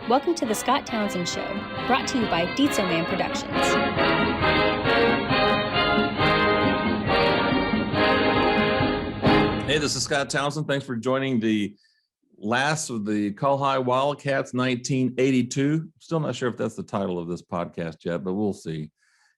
Welcome to the Scott Townsend Show, brought to you by Dietzo Man Productions. Hey, this is Scott Townsend. Thanks for joining the last of the Colorado Wildcats 1982. Still not sure if that's the title of this podcast yet, but we'll see.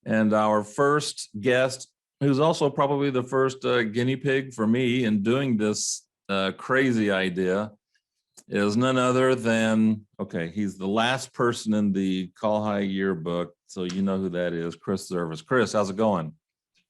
And our first guest, who's also probably the first guinea pig for me in doing this crazy idea, is none other than, he's the last person in the Colorado yearbook, so you know who that is, Chris Zervas. Chris, how's it going?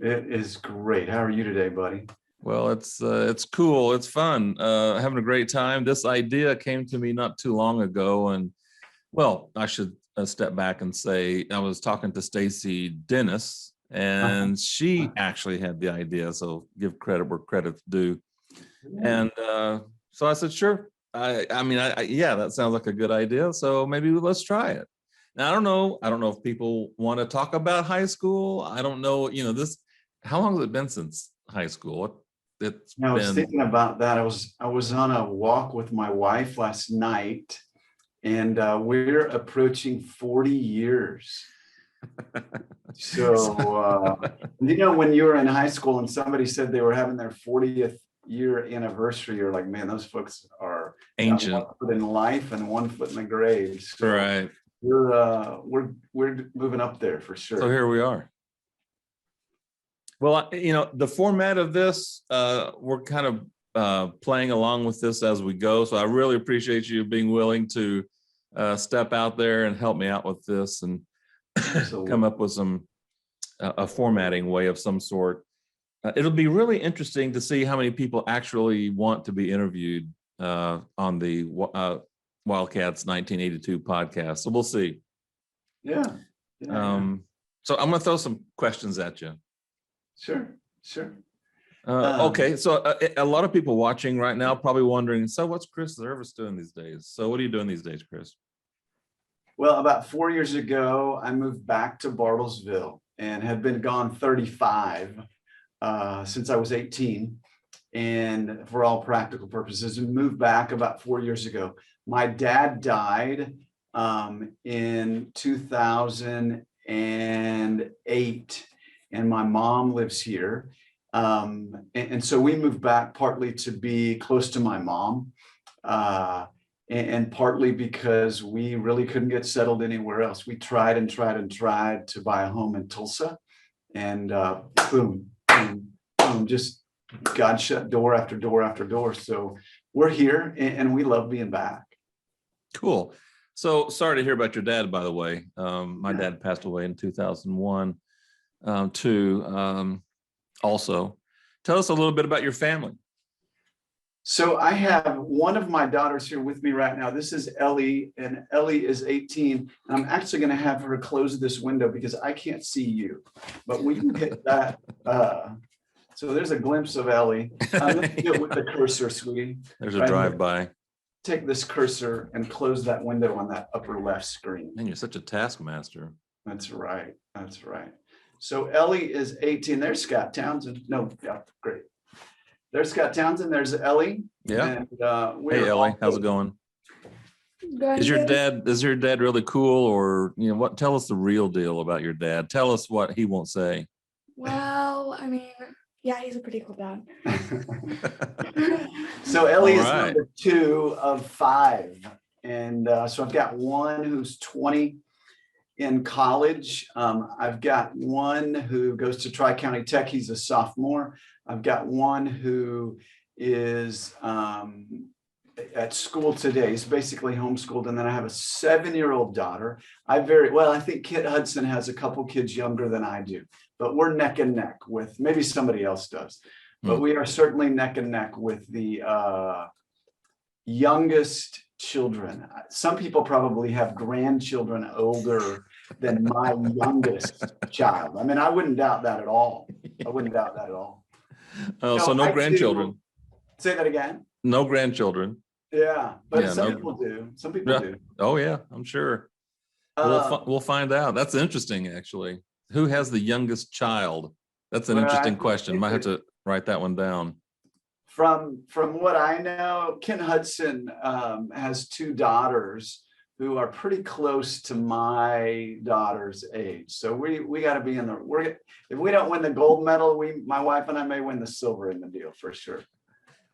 It is great. How are you today, buddy? Well, it's cool. It's fun. Having a great time. This idea came to me not too long ago, and well, I should step back and say I was talking to Stacy Dennis, and she actually had the idea. So give credit where credit's due. And so I said, sure. I mean, that sounds like a good idea. So maybe let's try it. Now, I don't know if people want to talk about high school. I don't know, how long has it been since high school? I was thinking about that. I was on a walk with my wife last night, and we're approaching 40 years. So, when you were in high school and somebody said they were having their 40th year anniversary, you're like, man, those folks are ancient. 1 foot in life and 1 foot in the grave. So right. We're moving up there for sure. So here we are. Well, the format of this, we're kind of playing along with this as we go. So I really appreciate you being willing to step out there and help me out with this and come up with a formatting way of some sort. It'll be really interesting to see how many people actually want to be interviewed on the Wildcats 1982 podcast. So we'll see. Yeah. So I'm going to throw some questions at you. Sure. Okay. So a lot of people watching right now probably wondering, so what's Chris Zervas doing these days? So what are you doing these days, Chris? Well, about 4 years ago, I moved back to Bartlesville and had been gone 35 since I was 18. And for all practical purposes, and moved back about 4 years ago. My dad died in 2008. And my mom lives here. And so we moved back partly to be close to my mom and partly because we really couldn't get settled anywhere else. We tried to buy a home in Tulsa, and boom, just God shut door after door after door. So we're here and we love being back. Cool. So sorry to hear about your dad, by the way. My dad passed away in 2001. Also, tell us a little bit about your family. So I have one of my daughters here with me right now. This is Ellie, and Ellie is 18. And I'm actually going to have her close this window because I can't see you. But when you hit that, so there's a glimpse of Ellie. Let's do it with the cursor, sweetie. There's a drive-by. Take this cursor and close that window on that upper left screen. Man, you're such a taskmaster. That's right. So Ellie is 18. There's Scott Townsend. No, yeah, great. There's Scott Townsend. There's Ellie. Yeah. And, hey, Ellie, how's it going? Is your dad really cool, or what? Tell us the real deal about your dad. Tell us what he won't say. Well, I mean, yeah, he's a pretty cool dad. So Ellie is number 2 of 5, and so I've got one who's 20. In college. I've got one who goes to Tri-County Tech. He's a sophomore. I've got one who is at school today. He's basically homeschooled. And then I have a 7-year-old daughter. I think Kit Hudson has a couple kids younger than I do, but we're neck and neck with, maybe somebody else does, but we are certainly neck and neck with the youngest children. Some people probably have grandchildren older than my youngest child. I mean, I wouldn't doubt that at all. Oh, so no grandchildren. Say that again. No grandchildren. Yeah, but some people do. Some people do. Oh yeah, I'm sure. We'll find out. That's interesting, actually. Who has the youngest child? That's an interesting question. Might have to write that one down. From what I know, Ken Hudson has 2 daughters who are pretty close to my daughter's age. So we got to be in the, if we don't win the gold medal, my wife and I may win the silver in the deal for sure.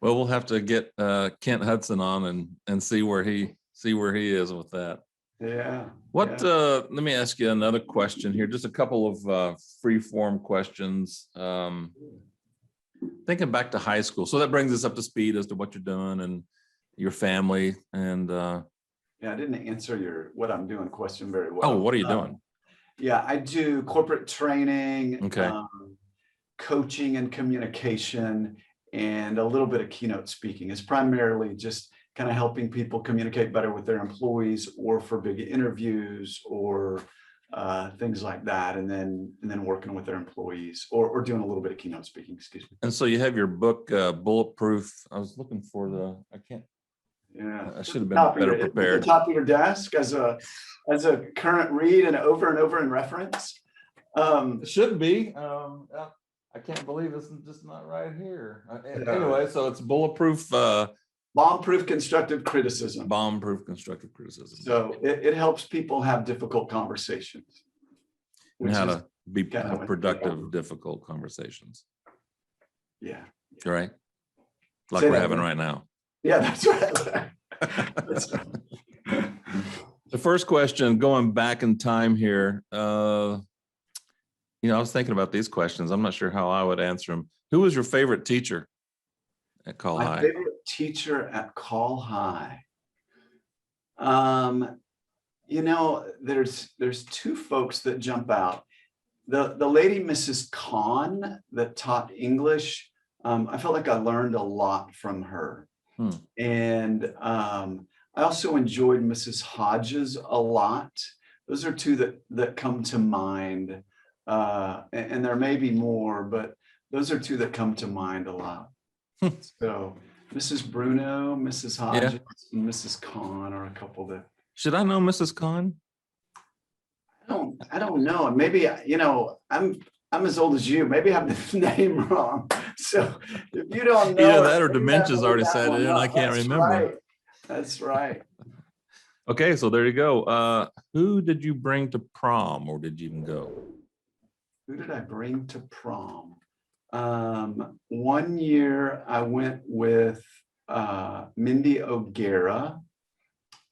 Well, we'll have to get Kent Hudson on and see where he is with that. Yeah. Let me ask you another question here. Just a couple of free form questions. Thinking back to high school. So that brings us up to speed as to what you're doing and your family. And yeah, I didn't answer what I'm doing question very well. Oh, what are you doing? Yeah, I do corporate training, okay. Coaching and communication, and a little bit of keynote speaking. It's primarily just kind of helping people communicate better with their employees or for big interviews or things like that. And then working with their employees or doing a little bit of keynote speaking, excuse me. And so you have your book, Bulletproof. I was looking for yeah, I should have been better prepared. At the top of your desk as a current read and over in reference. It should be. I can't believe it's just not right here. Anyway, so it's Bulletproof. Bomb-proof constructive criticism. Bomb-proof constructive criticism. So it helps people have difficult conversations. And how to have productive, difficult conversations. Yeah. Right. Like we're having right now. Yeah, that's right. The first question, going back in time here, I was thinking about these questions. I'm not sure how I would answer them. Who was your favorite teacher at Call High? My favorite teacher at Call High. There's two folks that jump out. The lady, Mrs. Kahn, that taught English. I felt like I learned a lot from her. And I also enjoyed Mrs. Hodges a lot. Those are two that come to mind. And there may be more, but those are two that come to mind a lot. So Mrs. Bruno, Mrs. Hodges, and Mrs. Kahn are a couple that. Should I know Mrs. Kahn? I don't know. Maybe, I'm as old as you. Maybe I have the name wrong. So if you don't know. Either that or dementia's already set in and I can't remember. Right. That's right. Okay, so there you go. Who did you bring to prom, or did you even go? Who did I bring to prom? One year I went with Mindy O'Gara.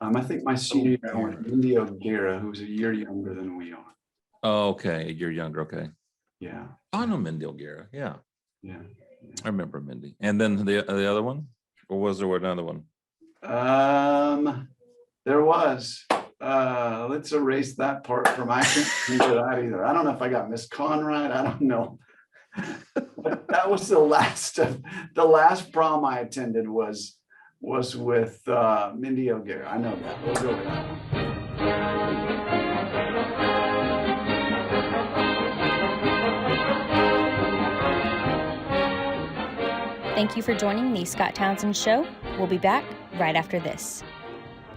I think my senior year I went with Mindy O'Gara, who's a year younger than we are. Oh, okay, you're younger. Okay. Yeah. I know Mindy O'Gara. Yeah. Yeah. I remember Mindy. And then the other one, or was there another one? There was. Let's erase that part from. I can't remember that either. I don't know if I got Miss Conrad. I don't know. But that was the last prom I attended was with Mindy O'Gara. I know that. We'll go with that one. Thank you for joining the Scott Townsend Show. We'll be back right after this.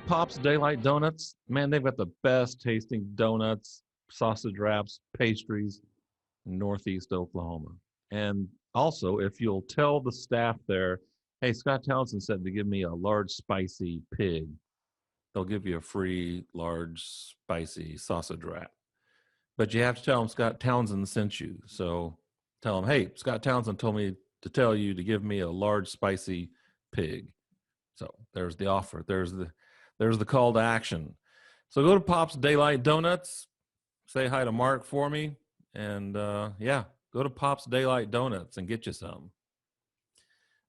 Pop's Daylight Donuts, man, they've got the best tasting donuts, sausage wraps, pastries in Northeast Oklahoma. And also, if you'll tell the staff there, hey, Scott Townsend said to give me a large spicy pig, they'll give you a free large spicy sausage wrap. But you have to tell them Scott Townsend sent you. So tell them, hey, Scott Townsend told me to tell you to give me a large spicy pig. So there's the offer. There's the call to action. So go to Pop's Daylight Donuts, say hi to Mark for me, and go to Pop's Daylight Donuts and get you some.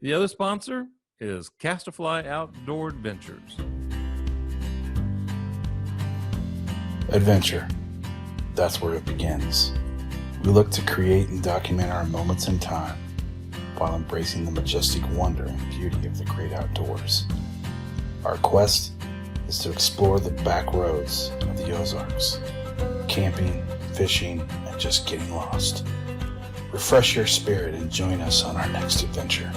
The other sponsor is Castafly Outdoor Adventures. Adventure. That's where it begins. We look to create and document our moments in time while embracing the majestic wonder and beauty of the great outdoors. Our quest is to explore the back roads of the Ozarks, camping, fishing, and just getting lost. Refresh your spirit and join us on our next adventure.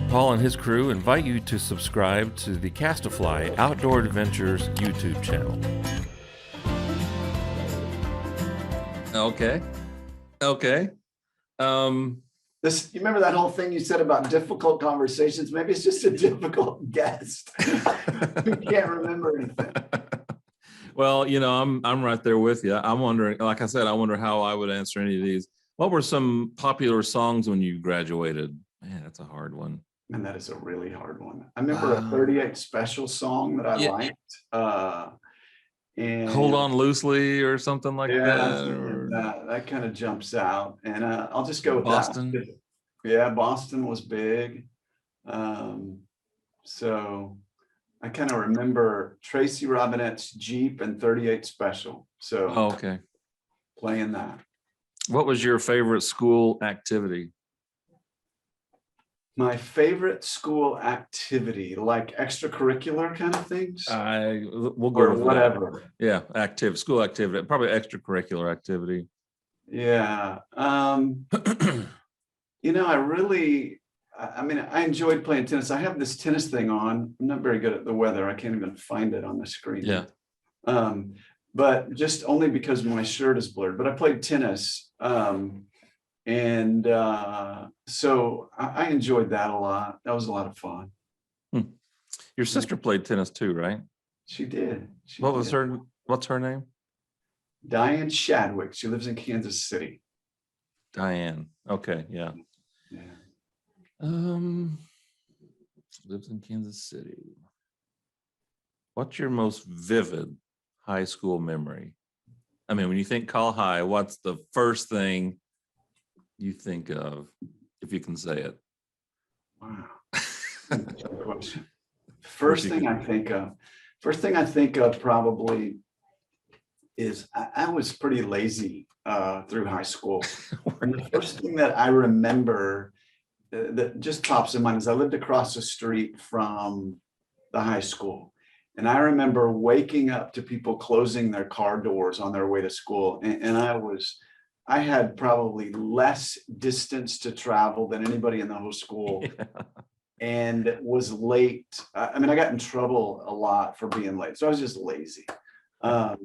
Paul and his crew invite you to subscribe to the Castafly Outdoor Adventures YouTube channel. Okay. You remember that whole thing you said about difficult conversations? Maybe it's just a difficult guest. We can't remember anything. Well, I'm right there with you. I'm wondering, like I said, I wonder how I would answer any of these. What were some popular songs when you graduated? Man, that's a hard one. And that is a really hard one. I remember a 38 Special song that I liked. And Hold On Loosely or something like that. Something that kind of jumps out. And I'll just go with Boston. that. Yeah, Boston was big. So I kind of remember Tracy Robinette's Jeep and 38 Special. So okay. Playing that. What was your favorite school activity? My favorite school activity, like extracurricular kind of things? We'll go Or with whatever. That. Yeah, school activity, probably extracurricular activity. Yeah. I enjoyed playing tennis. I have this tennis thing on. I'm not very good at the weather. I can't even find it on the screen. Yeah. But just only because my shirt is blurred. But I played tennis. So I enjoyed that a lot. That was a lot of fun. Your sister played tennis too, right? She did. What's her name? Diane Shadwick. She lives in Kansas City. Diane. Okay, yeah. Lives in Kansas City. What's your most vivid high school memory? I mean, when you think Call High, what's the first thing you think of, if you can say it? Wow. First thing I think of probably is I was pretty lazy through high school. And the first thing that I remember that just pops in mind is I lived across the street from the high school. And I remember waking up to people closing their car doors on their way to school. And I had probably less distance to travel than anybody in the whole school. Yeah. And was late. I got in trouble a lot for being late. So I was just lazy. That's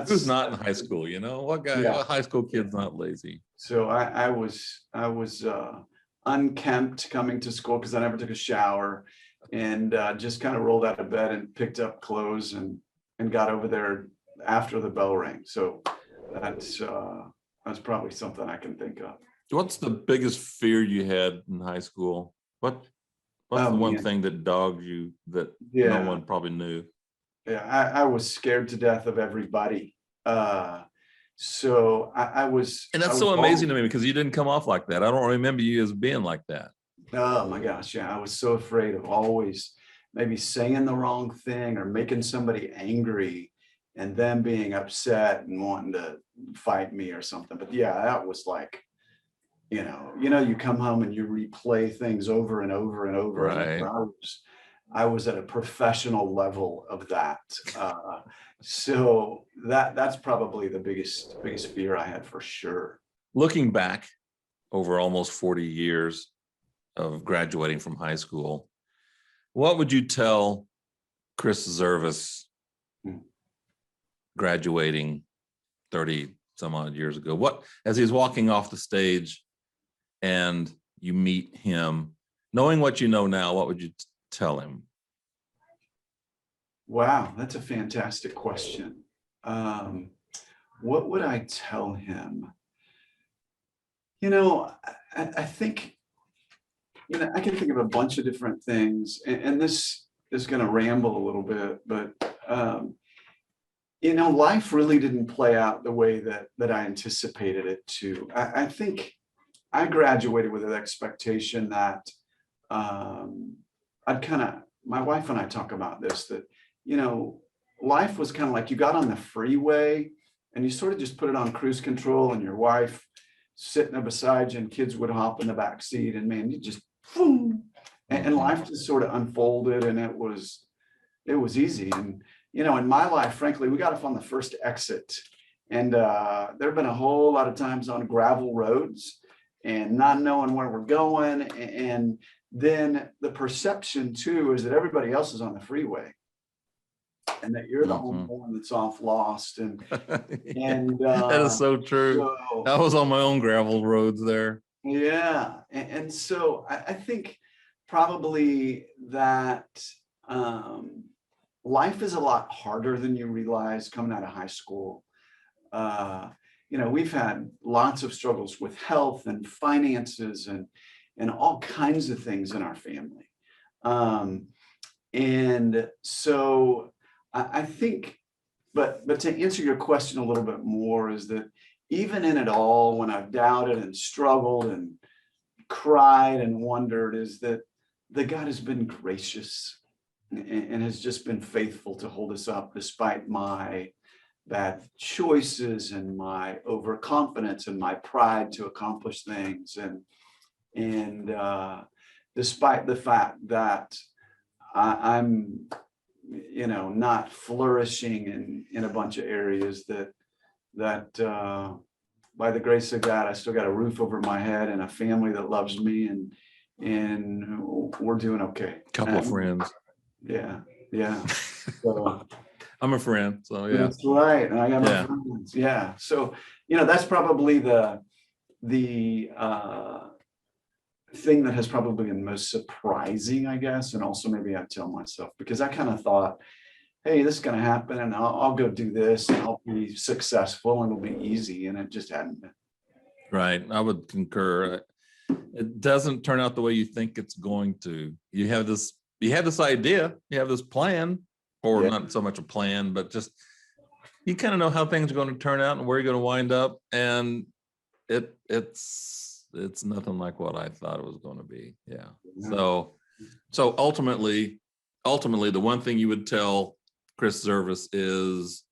who's not in high school, what guy, what high school kid's not lazy? So I was unkempt coming to school because I never took a shower, and just kind of rolled out of bed and picked up clothes and got over there after the bell rang. So that's probably something I can think of. What's the biggest fear you had in high school? What's the one thing that dogged you that no one probably knew? Yeah, I was scared to death of everybody. So I was. And that's so amazing to me because you didn't come off like that. I don't remember you as being like that. Oh my gosh, yeah. I was so afraid of always maybe saying the wrong thing or making somebody angry and them being upset and wanting to fight me or something. But yeah, that was like, you come home and you replay things over and over and over. Right. And I was at a professional level of that. So that's probably the biggest fear I had for sure. Looking back over almost 40 years of graduating from high school, what would you tell Chris Zervas graduating 30 some odd years ago? What, as he's walking off the stage and you meet him, knowing what you know now, what would you tell him? Wow, that's a fantastic question. What would I tell him? I think, I can think of a bunch of different things, and this is going to ramble a little bit, but, life really didn't play out the way that I anticipated it to. I think I graduated with an expectation that my wife and I talk about this, that, life was kind of like you got on the freeway and you sort of just put it on cruise control and your wife sitting there beside you and kids would hop in the back seat and man, you just, and life just sort of unfolded and it was easy. And, in my life, frankly, we got off on the first exit and there've been a whole lot of times on gravel roads and not knowing where we're going. And then the perception too is that everybody else is on the freeway. and that you're the Mhm. only one that's off lost. And That is so true. so, I was on my own gravel roads there. yeah. And so I think probably that life is a lot harder than you realize coming out of high school. We've had lots of struggles with health and finances and all kinds of things in our family. And so I think, but to answer your question a little bit more, is that even in it all, when I've doubted and struggled and cried and wondered, is that God has been gracious and has just been faithful to hold us up despite my bad choices and my overconfidence and my pride to accomplish things, and despite the fact that I'm not flourishing in a bunch of areas, that by the grace of God, I still got a roof over my head and a family that loves me, and we're doing okay. Couple of friends. Yeah. So, I'm a friend, so yeah. that's right. And I got my Yeah. friends. Yeah. So, that's probably the thing that has probably been most surprising, I guess. And also maybe I tell myself, because I kind of thought, hey, this is going to happen and I'll go do this and I'll be successful and it'll be easy. And it just hadn't been. Right. I would concur. It doesn't turn out the way you think it's going to. You have this idea, you have this plan, or Yeah. not so much a plan, but just you kind of know how things are going to turn out and where you're going to wind up. And it's nothing like what I thought it was going to be. Yeah. So ultimately, the one thing you would tell Chris Zervas is,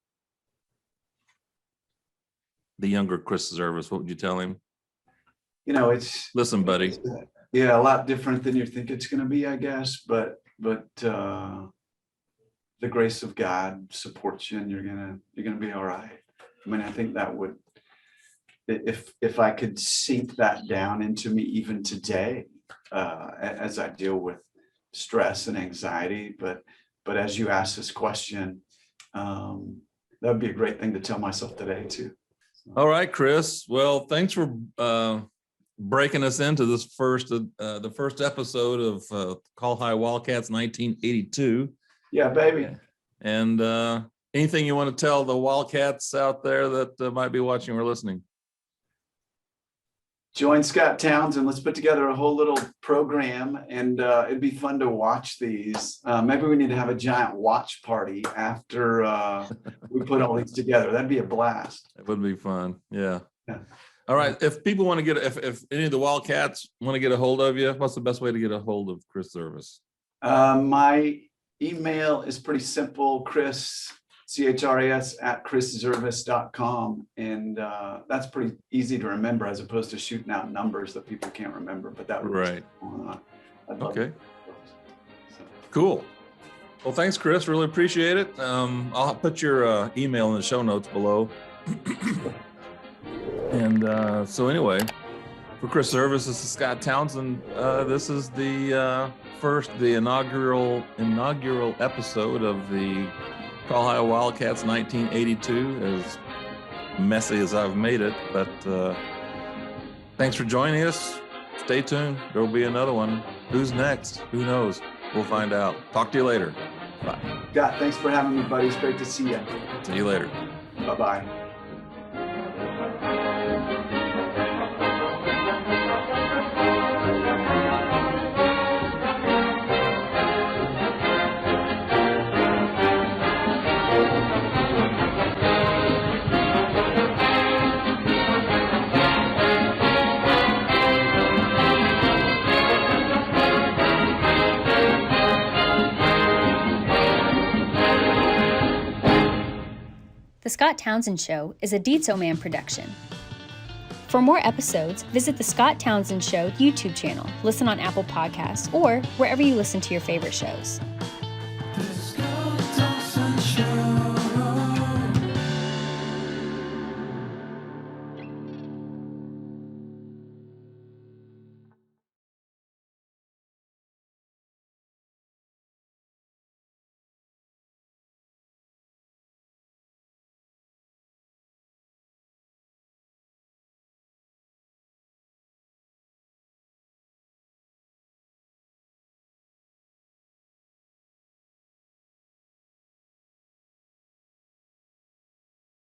the younger Chris Zervas, what would you tell him? It's Listen, buddy. a lot different than you think it's going to be, I guess. But the grace of God supports you, and you're gonna be all right. I mean, I think that would, if I could sink that down into me even today, as I deal with stress and anxiety. But as you ask this question, that would be a great thing to tell myself today too. All right, Chris. Well, thanks for breaking us into this the first episode of Call High Wildcats 1982. Yeah, baby. And anything you want to tell the Wildcats out there that might be watching or listening? Join Scott Townsend. Let's put together a whole little program, and it'd be fun to watch these. Maybe we need to have a giant watch party after we put all these together. That'd be a blast. It would be fun. Yeah. Yeah. All right. If people want to if any of the Wildcats want to get a hold of you, what's the best way to get a hold of Chris Zervas? My email is pretty simple, Chris, CHRAS @chriszervas.com. And that's pretty easy to remember, as opposed to shooting out numbers that people can't remember. But that would Right. I'd love Okay. it. So, Cool. Well, thanks, Chris. Really appreciate it. I'll put your email in the show notes below. And so anyway, for Chris Zervas, this is Scott Townsend. This is the inaugural episode of the Call High Wildcats 1982, as messy as I've made it. But thanks for joining us. Stay tuned. There'll be another one. Who's next? Who knows? We'll find out. Talk to you later. Bye. Scott, thanks for having me, buddy. It's great to see you. See you later. Bye-bye. The Scott Townsend Show is a Dietzo Man production. For more episodes, visit the Scott Townsend Show YouTube channel, listen on Apple Podcasts, or wherever you listen to your favorite shows.